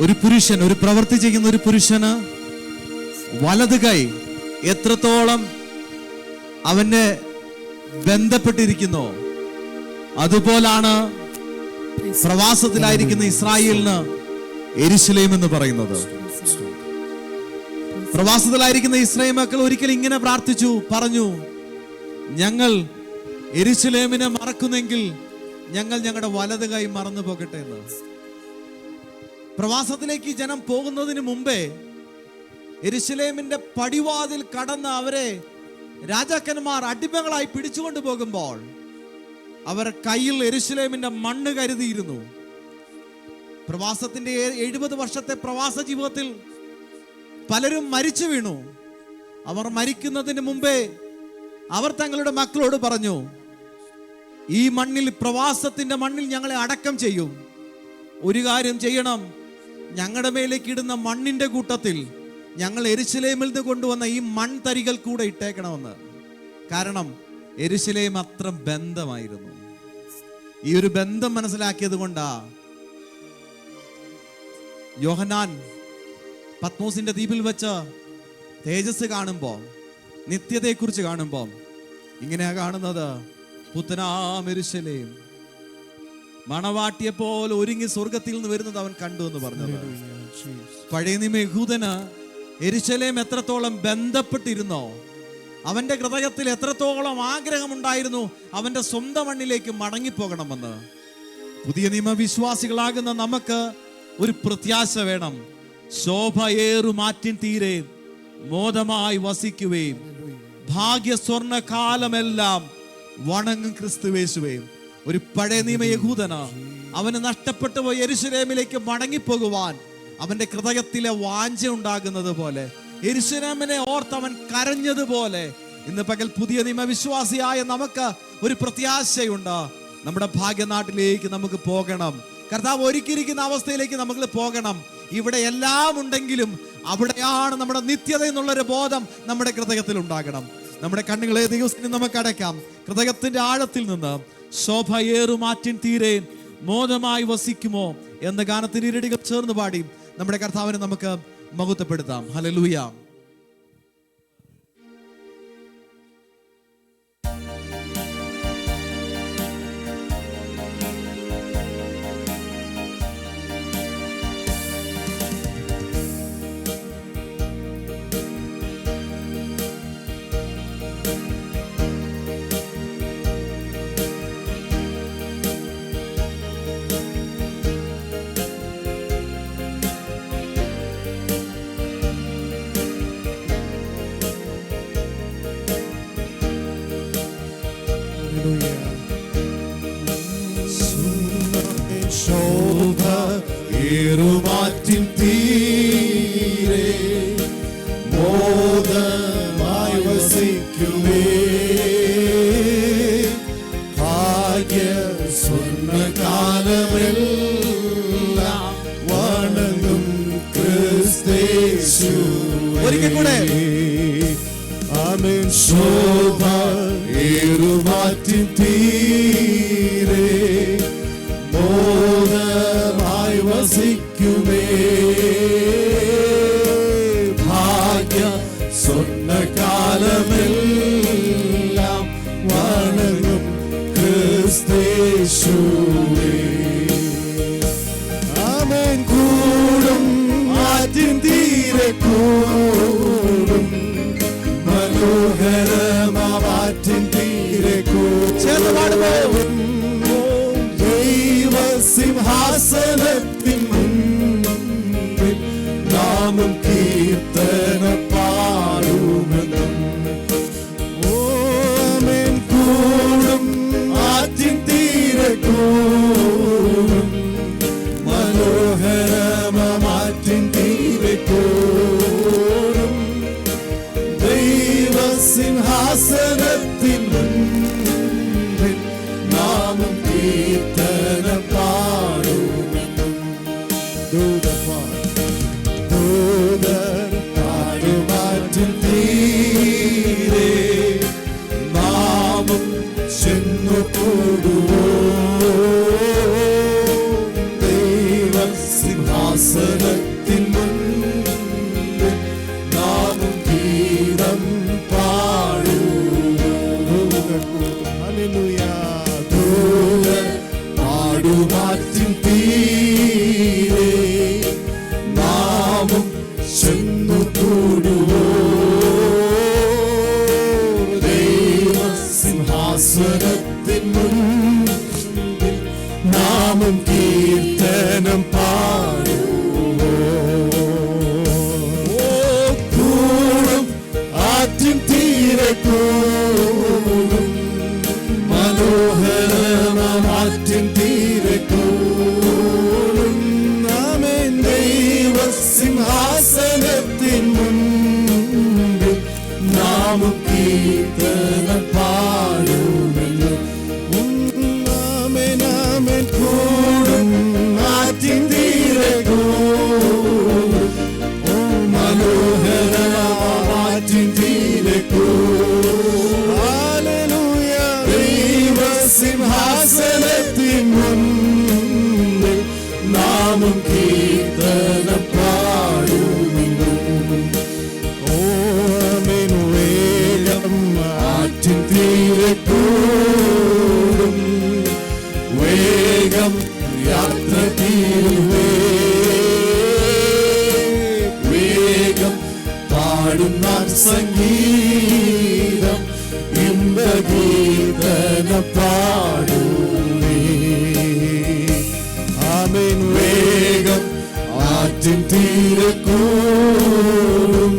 ഒരു പുരുഷൻ, ഒരു പ്രവൃത്തി ചെയ്യുന്ന ഒരു പുരുഷന് വലത് കൈ എത്രത്തോളം അവനെ ബന്ധപ്പെട്ടിരിക്കുന്നു, അതുപോലാണ് പ്രവാസത്തിലായിരിക്കുന്ന ഇസ്രായേലിന് യെരൂശലേം എന്ന് പറയുന്നത്. പ്രവാസത്തിലായിരിക്കുന്ന ഇസ്രായേൽ മക്കൾ ഒരിക്കൽ ഇങ്ങനെ പ്രാർത്ഥിച്ചു, പറഞ്ഞു, ഞങ്ങൾ യെരൂശലേമിനെ മറക്കുന്നെങ്കിൽ ഞങ്ങൾ ഞങ്ങളുടെ വലത് കൈ മറന്നു പോകട്ടെ എന്ന്. പ്രവാസത്തിലേക്ക് ജനം പോകുന്നതിന് മുമ്പേ യെരൂശലേമിന്റെ പടിവാതിൽ കടന്ന് അവരെ രാജാക്കന്മാർ അടിമകളായി പിടിച്ചുകൊണ്ടു പോകുമ്പോൾ അവർ കയ്യിൽ യെരൂശലേമിന്റെ മണ്ണ് കരുതിയിരുന്നു. പ്രവാസത്തിന്റെ 70 വർഷത്തെ പ്രവാസ ജീവിതത്തിൽ പലരും മരിച്ചു വീണു. അവർ മരിക്കുന്നതിന് മുമ്പേ അവർ തങ്ങളുടെ മക്കളോട് പറഞ്ഞു, ഈ മണ്ണിൽ, പ്രവാസത്തിന്റെ മണ്ണിൽ ഞങ്ങളെ അടക്കം ചെയ്യും. ഒരു കാര്യം ചെയ്യണം, ഞങ്ങളുടെ മേലേക്ക് ഇടുന്ന മണ്ണിന്റെ കൂട്ടത്തിൽ ഞങ്ങൾ യെരൂശലേമിൽ നിന്ന് കൊണ്ടുവന്ന ഈ മൺതരികൾ കൂടെ ഇട്ടേക്കണമെന്ന്. കാരണം യെരൂശലേം അത്ര ബന്ധമായിരുന്നു. ഈ ഒരു ബന്ധം മനസ്സിലാക്കിയത് കൊണ്ടാ യോഹന്നാൻ പത്മോസിന്റെ ദ്വീപിൽ വെച്ച് തേജസ് കാണുമ്പോ, നിത്യതയെക്കുറിച്ച് കാണുമ്പോ ഇങ്ങനെയാ കാണുന്നത്, പുത്തനാം യെരൂശലേം മണവാട്ടിയെ പോലെ ഒരുങ്ങി സ്വർഗത്തിൽ നിന്ന് വരുന്നത് അവൻ കണ്ടു എന്ന് പറഞ്ഞത്. പഴയ നിയമ യഹൂദന് യെരൂശലേം എത്രത്തോളം ബന്ധപ്പെട്ടിരുന്നോ, അവന്റെ ഹൃദയത്തിൽ എത്രത്തോളം ആഗ്രഹമുണ്ടായിരുന്നു അവന്റെ സ്വന്തം മണ്ണിലേക്ക് മടങ്ങിപ്പോകണമെന്ന്. പുതിയ നിയമ വിശ്വാസികളാകുന്ന നമുക്ക് ഒരു പ്രത്യാശ വേണം. ശോഭയേറുമാറ്റിൻ തീരെ മോദമായി വസിക്കുകയും ഭാഗ്യ സ്വർണ്ണ കാലമെല്ലാം വണങ്ങും ക്രിസ്തുവേശുവേയും. ഒരു പഴയ നിയമ യഹൂദന് അവന് നഷ്ടപ്പെട്ടു പോയ യെരൂശലേമിലേക്ക് മടങ്ങിപ്പോകുവാൻ അവന്റെ ഹൃദയത്തിലെ വാഞ്ച ഉണ്ടാകുന്നത് പോലെ, യെരൂശലേമിനെ ഓർത്ത് അവൻ കരഞ്ഞതുപോലെ ഇന്ന് പകൽ പുതിയ നിയമ വിശ്വാസിയായ നമുക്ക് ഒരു പ്രത്യാശയുണ്ട്. നമ്മുടെ ഭാഗ്യനാട്ടിലേക്ക് നമുക്ക് പോകണം. കർത്താവ് ഒരുക്കിയിരിക്കുന്ന അവസ്ഥയിലേക്ക് നമുക്ക് പോകണം. ഇവിടെ എല്ലാം ഉണ്ടെങ്കിലും അവിടെയാണ് നമ്മുടെ നിത്യത എന്നുള്ളൊരു ബോധം നമ്മുടെ ഹൃദയത്തിൽ ഉണ്ടാകണം. നമ്മുടെ കണ്ണുകളെ ദിവസം നമുക്ക് അടയ്ക്കാം. ഹൃദയത്തിന്റെ ആഴത്തിൽ നിന്ന് ശോഭയേറുമാറ്റിൻ തീരെ മോദമായി വസിക്കുമോ എന്ന ഗാനത്തിന് ഇരടികൾ ചേർന്ന് പാടി നമ്മുടെ കർത്താവിനെ നമുക്ക് മഹത്വപ്പെടുത്താം. ഹല്ലേലൂയ. ശോഭയേറുമാറ്റിൻ തീരെ മോദമായി വസിക്കുമേ, ഭാഗ്യ സ്വർണ്ണകാലമെല്ലാം വണങ്ങും ക്രിസ്തുയേശുവേ. ഒരിക്കൽ കൂടെ ആമേൻ. ശോഭയേറുമാറ്റിൻ തീരെ മോദമായി വസിക്കുമേ, ഭാഗ്യ സ്വർണ്ണകാലമെല്ലാം വണങ്ങും ക്രിസ്തുയേശുവേ. ആമേൻ. കൂടും ആറ്റിൻ തീരെ കൂടും, മനോഹരമാറ്റിൻ തീരെ കൂടും, സിംഹാസനത്തിൻ മുൻപിൽ നാമം കീർത്തന പാടുമെന്നും. ആമേൻ. കൂടും ആറ്റിൻ തീരെ കൂടും, മനോഹരമാറ്റിൻ തീരെ കൂടും, ദൈവസിംഹാസനത്തിൻ മുൻപിൽ നാമം കീർത്തന പാടുമെന്നും. പാടുമാറ്റിൻ തീരെ നാമും ചെന്നു കൂടുവോ ദൈവസിംഹാസനത്തിൻ മുൻപിൽ നാമും കീർത്തനം പാടുവോ കൂടും ആറ്റിൻ തീരെ കൂടും മനോഹരമാറ്റിൻ തീരെ കൂടും ആമേൻ ദൈവസിംഹാസനത്തിൻ മുൻപിൽ നാമും കീർത്തനം പാടുമല്ലോ ആമേൻ ആമേൻ കൂടും ആറ്റിൻ തീരെ കൂടും മനോഹരമാറ്റിൻ തീരെ കൂടും ഹല്ലേലൂയ ദൈവസിംഹാസനത്തിൻ മുൻപിൽ നാമും കീർത്തനം പാടുമല്ലോ ആമേൻ വേഗം ആറ്റിൻ തീരെ കൂടും വേഗം യാത്ര തീരുവേ വേഗം പാടുന്ന സംഗീതം ഇമ്പഗീതനം പാടുവേ ആമേൻ വേഗം ആറ്റിൻ തീരെ കൂടും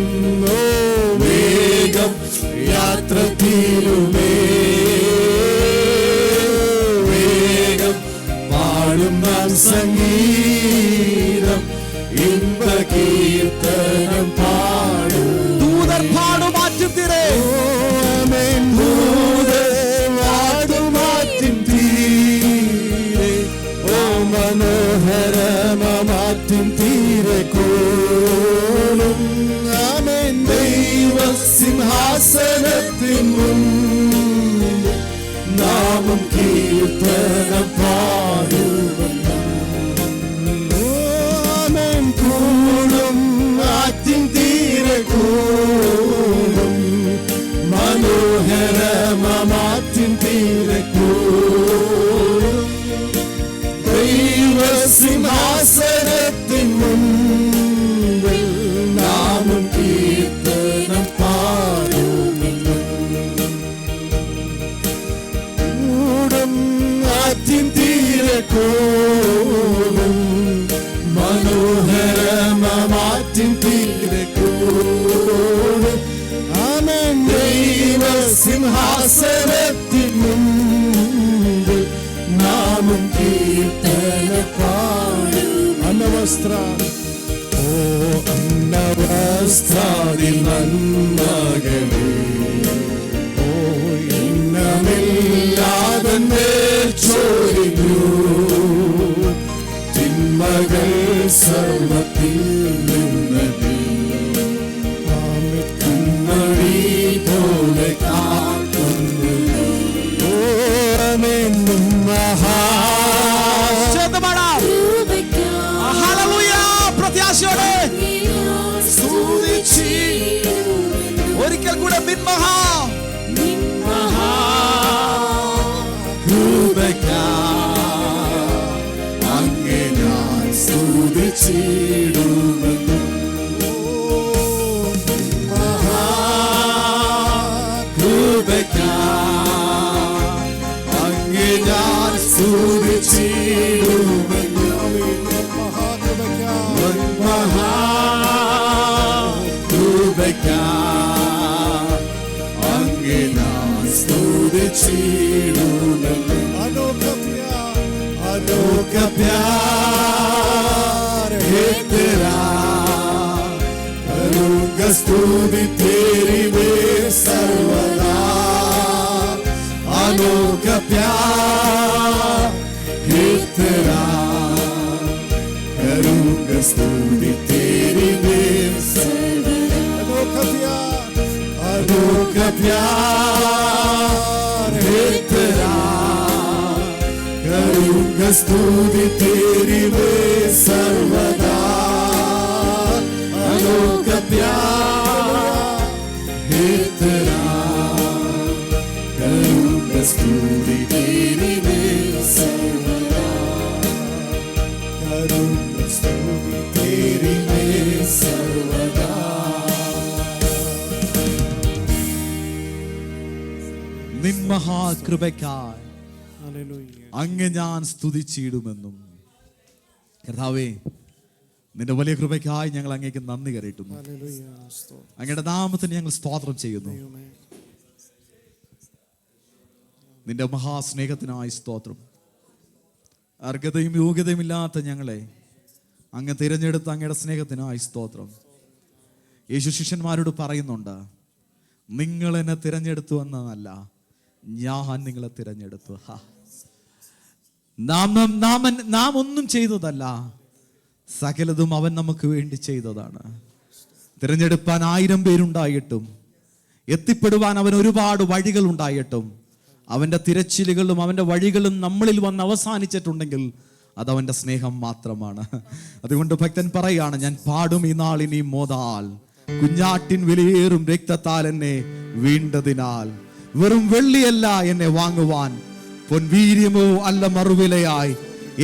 വേഗം യാത്ര തീരുമേ വേഗം പാടുന്ന സംഗീതം ഇമ്പകീർത്തനം പാടും ദൂതർ പാടുമാറ്റും തീരെ ആമേൻ ദൂതർ പാടുമാറ്റും തീരെ ഓ മനോഹരമാറ്റും തീരെ കൂടും ആമേൻ ദൈവസിംഹാസനത്തിൻ മുൻപിൽ നാമം കീർത്തനം പാടുമല്ലോ ആമേൻ കൂടും ആറ്റിൻ തീരെ കൂടും മനോഹരമാറ്റിൻ തീരെ കൂടും ദൈവസിംഹാസനത്തിൻ മുൻപിൽ നാമം കീർത്തനം പാടുമല്ലോ കൂടും ആറ്റിൻ തീരെ കൂടും മനോഹരമാറ്റിൻ തീരെ കൂടും ആമേൻ ദൈവസിംഹാസനത്തിൻ മുൻപിൽ നാമം കീർത്തനം പാടും അന്നവസ്ത്ര ഓ അന്നവസ്ത്രാദി നന്മകളേ ഓ ഇന്നമില്ലാതെ ചോരിഞ്ഞു തിന്മകൾ സർവത്തിൽ നിന്നതേ കണ്ണടി പോലെ കാക്കുന്നു ഓരമെന്നും മഹാ ഹല്ലേലൂയ പ്രത്യാശയോടെ ഒരിക്കൽ കൂടെ മിൻമഹാ അങ്ങേ ഞാൻ സ്തുതിച്ചിടുമെന്നു അങ്ങേ ഞാൻ സ്തുതിച്ചിടുമെന്നു അങ്ങേ ഞാൻ സ്തുതിച്ചിടുമെന്നു अनोखा प्यार है तेरा करूंगा स्तुति तेरी में सर्वदा अनोखा प्यार है तेरा करूंगा स्तुति तेरी में सर्वदा अनोखा प्यार है तेरा करूंगा स्तुति तेरी में सर्वदा अनोखा प्यार है तेरा करूंगा स्तुति तेरी में सर्वदा കൃപയ്ക്കായി അങ്ങ് ഞാൻ സ്തുതിച്ചിടുമെന്നും. കർത്താവേ, നിന്റെ വലിയ കൃപയ്ക്കായി ഞങ്ങൾ അങ്ങേക്ക് നന്ദി കരയിട്ടുന്നു. അങ്ങയുടെ നാമത്തിന് ഞങ്ങൾ സ്തോത്രം ചെയ്യുന്നു. നിന്റെ മഹാസ്നേഹത്തിനായി സ്തോത്രം. അർഹതയും യോഗ്യതയും ഇല്ലാത്ത ഞങ്ങളെ അങ്ങ് തിരഞ്ഞെടുത്ത അങ്ങയുടെ സ്നേഹത്തിനായി സ്തോത്രം. യേശു ശിഷ്യന്മാരോട് പറയുന്നുണ്ട്, നിങ്ങൾ എന്നെ തിരഞ്ഞെടുത്തു എന്നല്ല, ഞാൻ നിങ്ങളെ തിരഞ്ഞെടുത്തു. നാം ഒന്നും ചെയ്തതല്ല, സകലതും അവൻ നമുക്ക് വേണ്ടി ചെയ്തതാണ്. തിരഞ്ഞെടുപ്പാൻ 1000 പേരുണ്ടായിട്ടും, എത്തിപ്പെടുവാൻ അവൻ ഒരുപാട് വഴികൾ ഉണ്ടായിട്ടും, അവന്റെ തിരച്ചിലുകളും അവന്റെ വഴികളും നമ്മളിൽ വന്ന് അവസാനിച്ചിട്ടുണ്ടെങ്കിൽ അത് അവന്റെ സ്നേഹം മാത്രമാണ്. അതുകൊണ്ട് ഭക്തൻ പറയാണ്, ഞാൻ പാടും ഈ നാളിനി മോതാൽ, കുഞ്ഞാട്ടിൻ വിലയേറും രക്തത്താൽ എന്നെ വീണ്ടതിനാൽ. വെറും വെള്ളിയല്ല എന്നെ വാങ്ങുവാൻ, പൊൻവീര്യമോ അല്ല മറുവിലയായി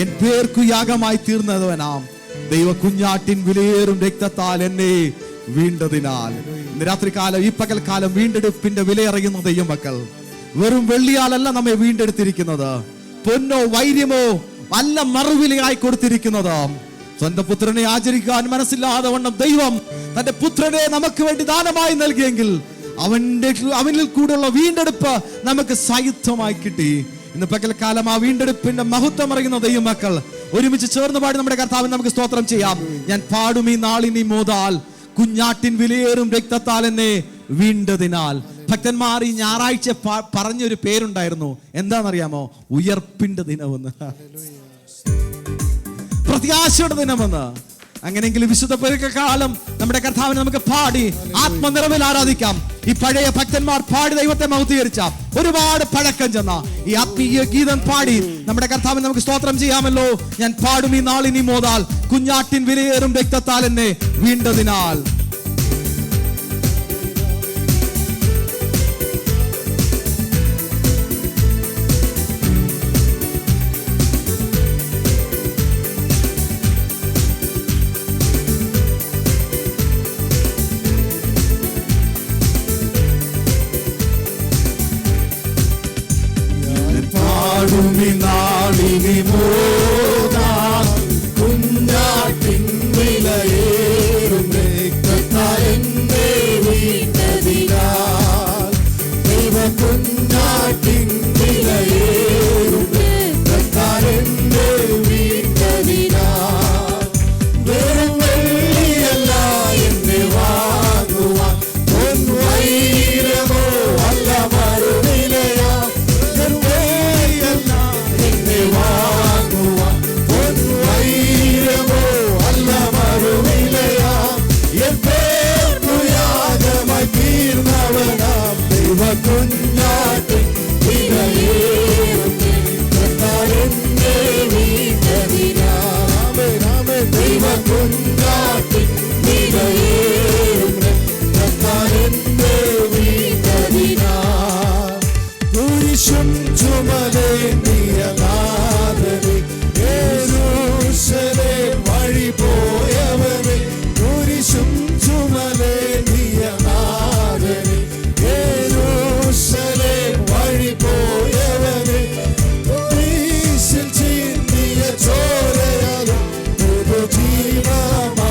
എൻ പേർക്കു യാഗമായി തീർന്നവനാം ദൈവ കുഞ്ഞാട്ടിൻ വിലയേറും രക്തത്താൽ എന്നെ വീണ്ടതിനാൽ. ഇന്ന് രാത്രികാലം, ഈ പകൽക്കാലം വീണ്ടെടുപ്പിന്റെ വിലയറിയുന്ന ദൈവമക്കൾ, വെറും വെള്ളിയാലല്ല നമ്മെ വീണ്ടെടുത്തിരിക്കുന്നത്, പൊന്നോ വൈര്യമോ അല്ല മറുവിലയായി കൊടുത്തിരിക്കുന്നത്. സ്വന്തം പുത്രനെ ആചരിക്കാൻ മനസ്സില്ലാതെ വണ്ണം ദൈവം തന്റെ പുത്രനെ നമുക്ക് വേണ്ടി ദാനമായി നൽകിയെങ്കിൽ അവനിൽ കൂടെയുള്ള വീണ്ടെടുപ്പ് നമുക്ക് സായുധമായി കിട്ടി. ഇന്ന് പകൽക്കാലം ആ വീണ്ടെടുപ്പിന്റെ മഹത്വം അറിയുന്ന ദൈവമക്കൾ ഒരുമിച്ച് ചേർന്ന് പാടി നമ്മുടെ കർത്താവിന് നമുക്ക് സ്തോത്രം ചെയ്യാം. ഞാൻ പാടും ഈ നാളിനി മോതാൽ, കുഞ്ഞാട്ടിൻ വിലയേറും രക്തത്താൽ എന്നെ വീണ്ടതിനാൽ. ഭക്തന്മാർ ഈ ഞായറാഴ്ച പറഞ്ഞൊരു പേരുണ്ടായിരുന്നു, എന്താണെന്നറിയാമോ? ഉയർപ്പിന്റെ ദിനമെന്ന്, പ്രത്യാശയുടെ ദിനമെന്ന്. അങ്ങനെയെങ്കിൽ വിശുദ്ധ പെരുക്കക്കാലം നമ്മുടെ കർത്താവിനെ നമുക്ക് പാടി ആത്മനിറവിൽ ആരാധിക്കാം. ഈ പഴയ ഭക്തന്മാർ പാടി ദൈവത്തെ മഹത്വീകരിച്ച ഒരുപാട് പഴക്കം ചെന്ന ഈ ആത്മീയ ഗീതം പാടി നമ്മുടെ കർത്താവിനെ നമുക്ക് സ്തോത്രം ചെയ്യാമല്ലോ. ഞാൻ പാടും ഈ നാളിനി മോതാൽ, കുഞ്ഞാട്ടിൻ വിലയേറും രക്തത്താൽ എന്നെ വീണ്ടതിനാൽ. നാളിനി മോതാൽ, കുഞ്ഞാട്ടിൻ വിലയേറും രക്തത്താൽ എന്നെ വീണ്ടതിനാൽ. ദൈവ കുഞ്ഞാട്ടിൻ വിലയേറും രക്തത്താൽ എന്നെ വീണ്ടതിനാൽ. വെറും വെള്ളിയല്ല എന്നെ വാങ്ങുവാൻ, പൊൻവൈരമോ അല്ല മറുവിലയാ വാങ്ങുവാൻ, പൊൻവൈരമോ അല്ല മറുവിലയാ എൻ പേർക്കു യാഗമായി തീർന്നവനാം ദൈവ കുഞ്ഞാട്ടിൻ വിലയേറും രക്തത്താൽ എന്നെ വീണ്ടതിനാൽ. ദൈവ കുഞ്ഞാട്ടിൻ വിലയേറും രക്തത്താൽ എന്നെ വീണ്ടതിനാൽ. കുരിശും ചുമലേന്തിയ നാഥനെ, യെരൂശലേം വഴി പോയവനെ, കുരിശും ചുമലേന്തിയ നാഥനെ, യെരൂശലേം വഴി പോയവനെ, കുരിശിൽ ചിന്തിയ ചോരയാലും പുതുജീവമായി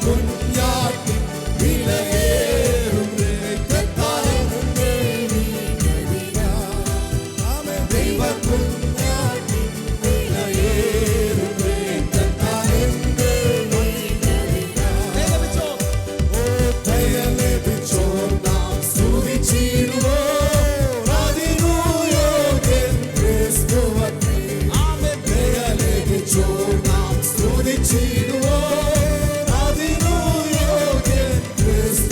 കുഞ്ഞാട്ടി വിലയേറും രക്തത്താലെന്നെ ആമേൻ ദൈവ കുഞ്ഞാട്ടി വിലയേറും രക്തത്താലെന്നെ ഓ ദയ ലഭിച്ചോർ നാം സ്തുതിച്ചിടുവോ അതിനു യോഗ്യൻ ക്രിസ്തുവത്രേ ആമേൻ ദയ ലഭിച്ചോർ നാം സ്തുതിച്ചിടുവോ അതിനു യോഗ്യൻ ക്രിസ്തു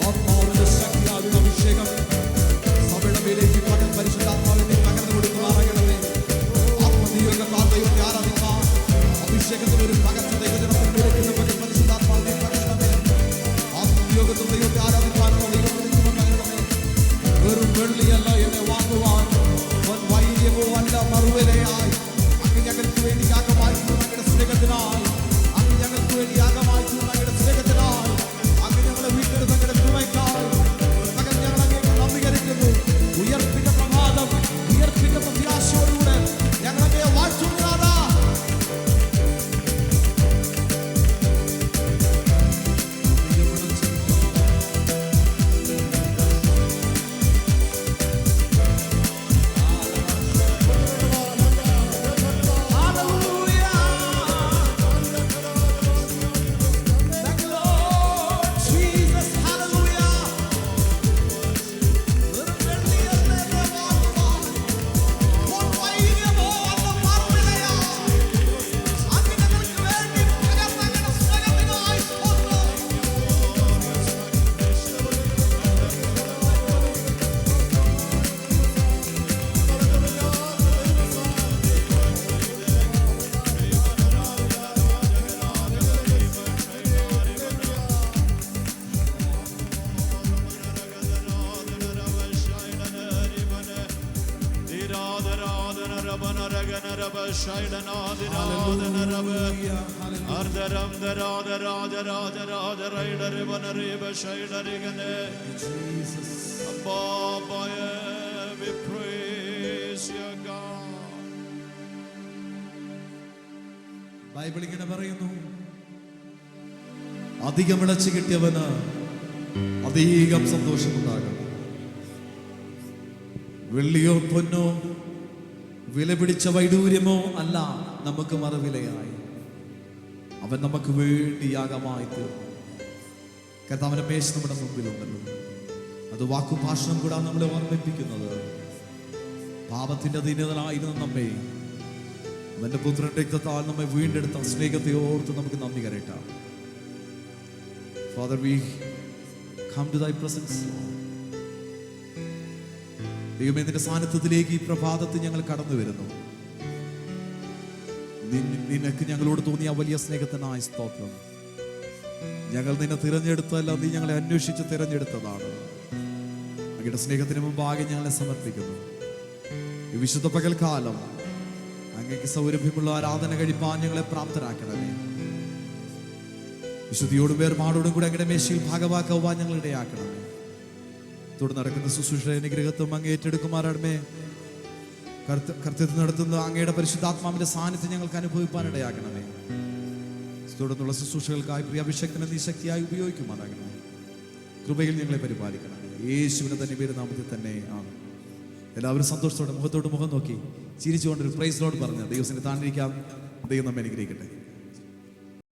ആത്മാവിന്റെ ശക്തിയാകുന്ന അഭിഷേകം സഭയുടെ മേലേക്ക് പരിശുദ്ധാത്മാവിനെ പകർന്നു കൊടുക്കുവാനാകണമേ. ആത്മനിയോഗത്താൽ ദൈവത്തെ ആരാധിക്കാൻ അഭിഷേകത്തിൽ ഒരു പകർച്ച ദൈവജനത്തിന്റെ പരിശുദ്ധാത്മാവിനെ പകരണമേ. ആത്മനിയോഗത്തിൽ ദൈവത്തെ ആരാധിക്കാനുള്ള ദൈവത്തിന് പകരണമേ. വെറും വെള്ളിയല്ല എന്നെ വാങ്ങുവാൻ വൈദ്യമോ അല്ല മറുവിലയായി അങ്ങ് ഞങ്ങൾക്ക് വേണ്ടി യാഗമായി അങ്ങയുടെ സ്നേഹത്തിനായി, അങ്ങ് ഞങ്ങൾക്ക് വേണ്ടി യാഗമായി അങ്ങയുടെ സ്നേഹത്തിനായി, അങ്ങ് ഞങ്ങളെ വീട്ടെടുത്ത് അങ്ങയുടെ കൃപയ്ക്കായി മകൻ ഞങ്ങൾ അങ്ങേക്ക് നന്ദികരിക്കുന്നു. ഉയർപ്പിന്റെ പ്രഭാതം, ഉയർപ്പിന്റെ പ്രത്യാശയോടുകൂടെ ഞങ്ങൾ അങ്ങയെ വാഴ്ത്തുന്നതാ. We praise your God. Bible ഇങ്ങനെ പറയുന്നു, അധികം വിളച്ചു കിട്ടിയവന് അധികം സന്തോഷമുണ്ടാകും. വെള്ളിയോ പൊന്നോ വില പിടിച്ച വൈഡൂര്യമോ അല്ല നമുക്ക് മറുവിലയായി. അവൻ നമുക്ക് വേണ്ടി യാഗമായി തീർന്നു. കർത്താവിന്റെ മേശ നമ്മുടെ മുമ്പിലുണ്ടല്ലോ. അത് വാക്കും ഭാഷണം കൂടാ നമ്മളെ ഓർമ്മിപ്പിക്കുന്നത് പാപത്തിന്റെ അധീനതയിലായിരുന്ന നമ്മെ അവന്റെ പുത്രന്റെ രക്തത്താൽ നമ്മെ വീണ്ടെടുത്ത സ്നേഹത്തെ ഓർത്ത് നമുക്ക് നന്ദി കരയറ്റാം. Father, we come to thy presence. ദൈവമേ, നിന്റെ സാന്നിധ്യത്തിലേക്ക് ഈ പ്രഭാതത്തിൽ ഞങ്ങൾ കടന്നു വരുന്നു. നിനക്ക് ഞങ്ങളോട് തോന്നിയ വലിയ സ്നേഹത്തിനായി സ്തോത്രം. ഞങ്ങൾ നിന്നെ തിരഞ്ഞെടുത്തല്ല, നീ ഞങ്ങളെ അന്വേഷിച്ച് തിരഞ്ഞെടുത്തതാണ്. അങ്ങയുടെ സ്നേഹത്തിന് മുമ്പാകെ ഞങ്ങളെ സമർപ്പിക്കുന്നു. ഈ വിശുദ്ധ പകൽക്കാലം അങ്ങേക്ക് സൗരഭ്യമുള്ള ആരാധന കഴിപ്പാൻ ഞങ്ങളെ പ്രാപ്തരാക്കണമേ. വിശുദ്ധിയോടും വേർപാടോടും കൂടെ അങ്ങയുടെ മേശയിൽ ഭാഗവാക്കുവാൻ ഞങ്ങൾ ഇടയാക്കണമേ. തുടർന്ന് നടക്കുന്ന ശുശ്രൂഷ അനുഗ്രഹത്വം അങ്ങ് ഏറ്റെടുക്കുമാറാണമേ. കർത്തൃത്വം നടത്തുന്ന അങ്ങയുടെ പരിശുദ്ധാത്മാവിന്റെ സാന്നിധ്യം ഞങ്ങൾക്ക് അനുഭവിപ്പാൻ ഇടയാക്കണമേ. തുടർന്നുള്ള ശുശ്രൂഷകൾക്കായി പ്രിയ അഭിഷേകത്തിനെ നീ ശക്തിയായി ഉപയോഗിക്കുമാറാകണമേ. കൃപയിൽ ഞങ്ങളെ പരിപാലിക്കണം. യേശുവിനെ തന്നെ പേര് നാമത്തിൽ തന്നെ ആണ്. എല്ലാവരും സന്തോഷത്തോടെ മുഖത്തോട് മുഖം നോക്കി ചിരിച്ചുകൊണ്ടൊരു പ്രൈസ് ലോർഡ് പറഞ്ഞ് ദൈവത്തിനെ താണ്ടിരിക്കാം. ദൈവം നമ്മെ അനുഗ്രഹിക്കട്ടെ.